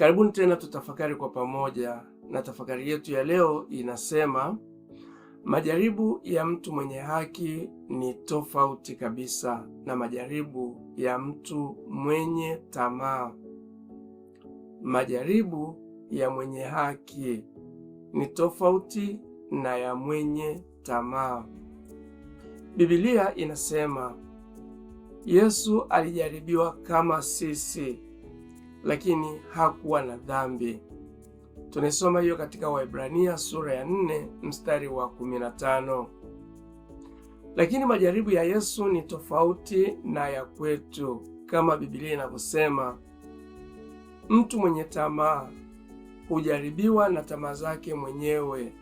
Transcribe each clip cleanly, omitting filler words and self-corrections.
Karibuni tena tutafakari kwa pamoja, na tafakari yetu ya leo inasema majaribu ya mtu mwenye haki ni tofauti kabisa na majaribu ya mtu mwenye tamaa. Majaribu ya mwenye haki ni tofauti na ya mwenye tamaa. Biblia inasema Yesu alijaribiwa kama sisi, lakini hakuwa na dhambi. Tunasoma hiyo katika Waebrania sura ya 4 mstari wa 15. Lakini majaribu ya Yesu ni tofauti na ya kwetu, kama Biblia inavyosema, mtu mwenye tamaa hujaribiwa na tamaa zake mwenyewe,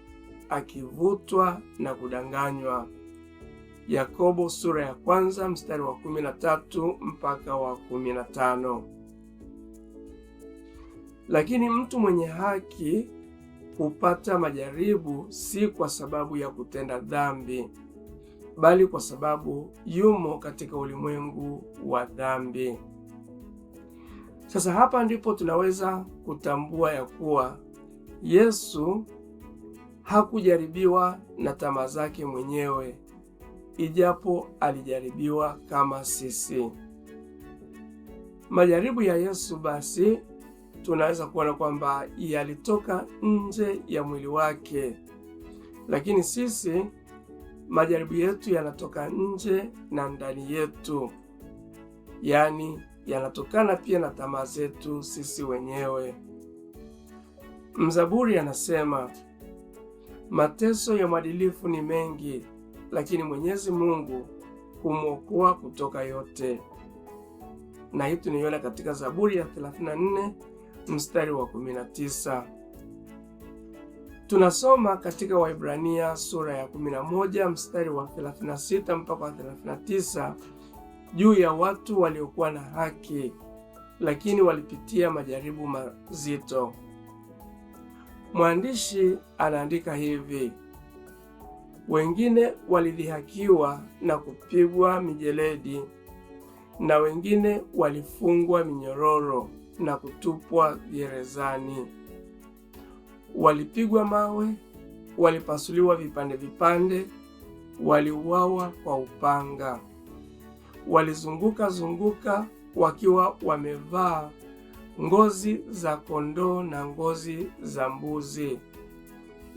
akivutwa na kudanganywa. Yakobo sura ya 1 mstari wa 13 mpaka wa 15. Lakini mtu mwenye haki hupata majaribu si kwa sababu ya kutenda dhambi, bali kwa sababu yumo katika ulimwengu wa dhambi. Sasa hapa ndipo tunaweza kutambua ya kuwa Yesu hakujaribiwa na tamaa zake mwenyewe, ijapo alijaribiwa kama sisi. Majaribu ya Yesu basi tunaweza kuona kwamba yalitoka nje ya mwili wake, lakini sisi majaribu yetu yanatoka nje na ndani yetu, yaani yanatokana pia na tamaa zetu sisi wenyewe. Mzaburi anasema, mateso ya mwadilifu ni mengi, lakini Mwenyezi Mungu humwokoa kutoka yote. Na hii tunaiona katika Zaburi ya 34 mstari wa 19. Tunasoma katika Waebrania sura ya 11 mstari wa 36 mpaka wa 39 juu ya watu waliokuwa na haki, lakini walipitia majaribu mazito. Mwandishi anaandika hivi: wengine walidhihakiwa na kupigwa mijeledi, na wengine walifungwa minyororo na kutupwa gerezani. Walipigwa mawe, walipasuliwa vipande vipande, waliuawa kwa upanga. Walizunguka wakiwa wamevaa ngozi za kondoo na ngozi za mbuzi.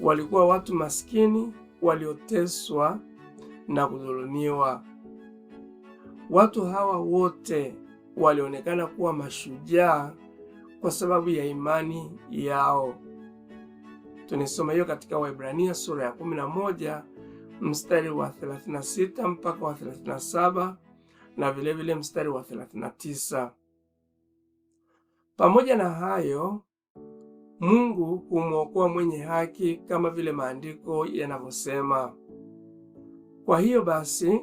Walikuwa watu maskini walioteswa na kudhulumiwa. Watu hawa wote walionekana kuwa mashujaa kwa sababu ya imani yao. Tunisoma hiyo katika Waebrania sura ya 11 mstari wa 36 mpaka wa 37 na vilevile mstari wa 39. Pamoja na hayo, Mungu humwokoa mwenye haki kama vile maandiko yanavyosema. Kwa hiyo basi,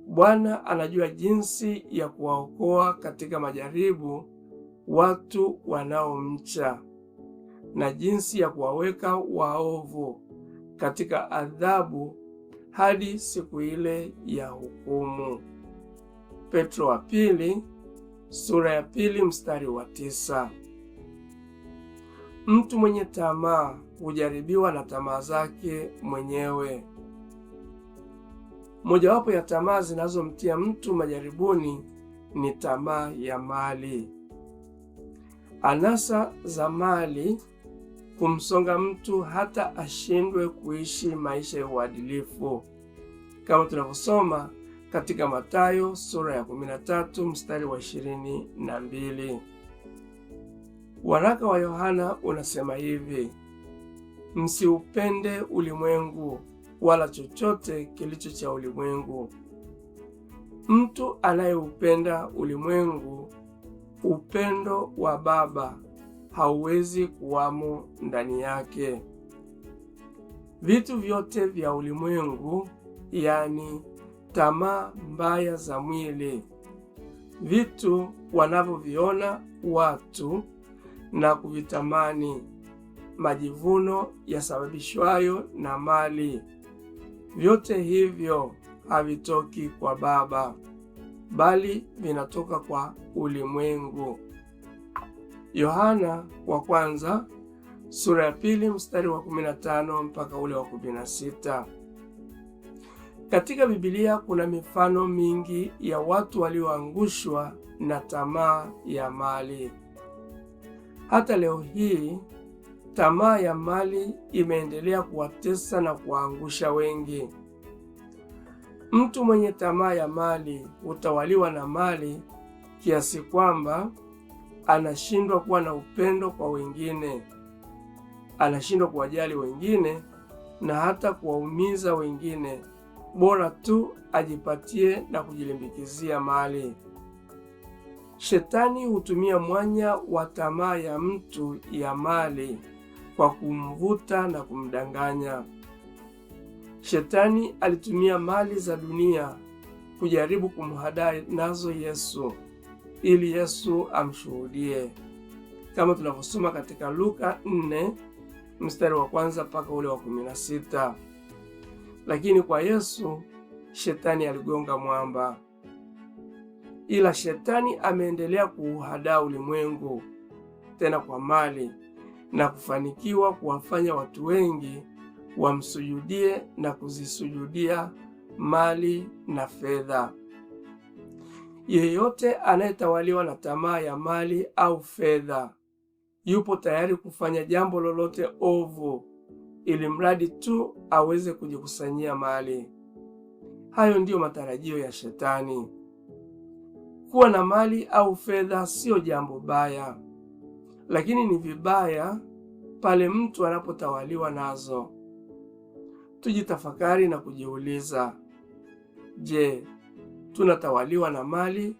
Bwana anajua jinsi ya kuwaokoa katika majaribu watu wanaomcha, na jinsi ya kuwaweka waovu katika adhabu hadi siku ile ya hukumu. Petro wa pili sura ya 2 mstari wa 9. Mtu mwenye tamaa hujaribiwa na tamaa zake mwenyewe. Mojawapo ya tamaa zinazomtia mtu majaribuni ni tamaa ya mali. Anasa za mali kumsonga mtu hata ashindwe kuishi maisha ya uadilifu, kama tunavyosoma katika Mathayo sura ya 13 mstari wa 22. Waraka wa Yohana unasema hivi: msiupende ulimwengu wala chochote kilicho cha ulimwengu. Mtu anayeupenda ulimwengu, upendo wa Baba hauwezi kuwamo ndani yake. Vitu vyote vya ulimwengu, yani tamaa mbaya za mwili, vitu wanavyoviona watu na kuvitamani, majivuno yasababishwayo na mali, vyote hivyo havitoki kwa Baba, bali vinatoka kwa ulimwengu. Yohana wa kwanza sura ya 2 mstari wa 15 mpaka ule wa 16. Katika Biblia kuna mifano mingi ya watu walioangushwa na tamaa ya mali. Hata leo hii tamaa ya mali imeendelea kuwatesa na kuwaangusha wengi. Mtu mwenye tamaa ya mali hutawaliwa na mali kiasi kwamba anashindwa kuwa na upendo kwa wengine, anashindwa kuwajali wengine na hata kuwaumiza wengine, bora tu ajipatie na kujilimbikizia mali. Shetani hutumia mwanya wa tamaa ya mtu ya mali kwa kumvuta na kumdanganya. Shetani alitumia mali za dunia kujaribu kumhadaa nazo Yesu ili Yesu amshuhudie, kama tunavyosoma katika Luka 4 mstari wa 1 mpaka ule wa 16. Lakini kwa Yesu shetani aligonga mwamba. Ila shetani ameendelea kuuhadaa ulimwengu tena kwa mali na kufanikiwa kuwafanya watu wengi wamsujudie na kuzisujudia mali na fedha. Yeyote anayetawaliwa na tamaa ya mali au fedha yupo tayari kufanya jambo lolote ovu ili mradi tu aweze kujikusanyia mali. Hayo ndiyo matarajio ya shetani. Kuwa na mali au fedha sio jambo baya, lakini ni vibaya pale mtu anapotawaliwa nazo. Tujitafakari na kujiuliza, je, tunatawaliwa na mali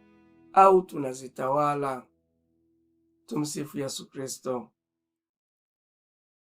au tunazitawala? Tumsifu Yesu Kristo.